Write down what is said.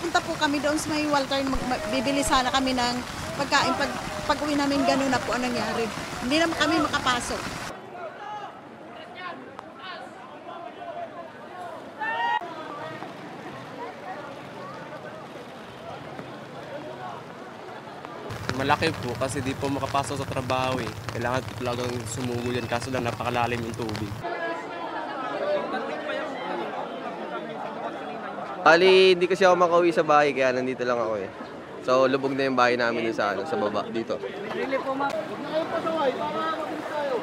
pupunta po kami doon sa may Walter, bibili sana kami ng pagkain. Pag-uwi namin, gano'n na po ang nangyari. Hindi naman kami makapasok. Malaki po kasi di po makapasok sa trabaho eh. Kailangan po talagang sumugol yan kaso lang napakalalim yung tubig. Ali, hindi kasi ako makauwi sa bahay kaya nandito lang ako eh. So, lubog na yung bahay namin sa baba, dito. Really po, ma'am. Huwag na kayo pasaway, para mabilis tayo.